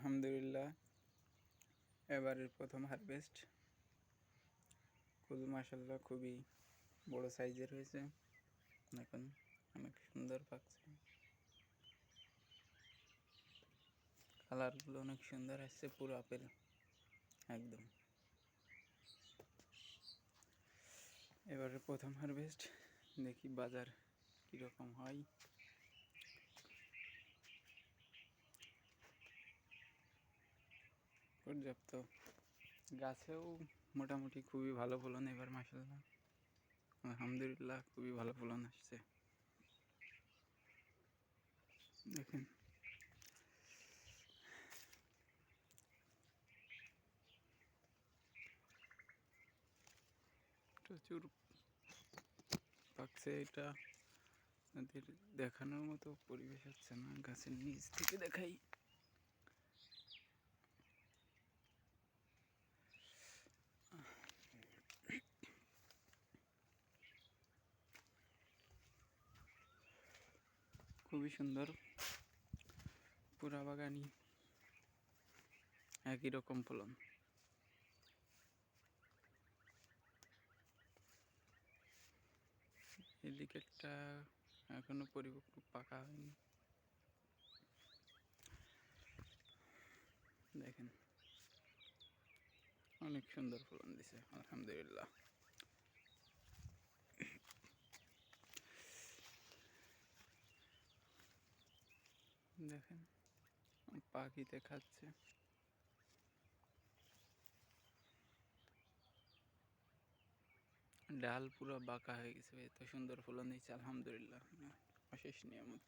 আলহামদুলিল্লাহ, এবারের প্রথম হারভেস্ট খুবই মাশাআল্লাহ খুবই বড় সাইজের হয়েছে। এখন অনেক সুন্দর পাকছে, কালারগুলো অনেক সুন্দর আসছে, পুরো আপেল একদম। এবারের প্রথম হারভেস্ট, দেখি বাজার কীরকম হয়। পর্যাপ্ত গাছেও মোটামুটি খুবই ভালো ফলন এবার মাশাআল্লাহ, আলহামদুলিল্লাহ খুবই ভালো ফলন আসছে। দেখেন প্রচুর পাকছে, এটা আপনাদের দেখানোর মতো পরিবেশ হচ্ছে না, গাছের নিচ থেকে দেখাই। খুবই সুন্দর, পুরা বাগানই একই রকম ফলন। এদিকে একটা এখনো পরিপক্ব পাকা হয়নি, দেখেন অনেক সুন্দর ফলন দিছে আলহামদুলিল্লাহ। দেখেন পাখিতে খাচ্ছে, ডাল পুরো বাঁকা হয়ে গেছে, এত সুন্দর ফলন দিচ্ছে আলহামদুলিল্লাহ, অশেষ নিয়ামত।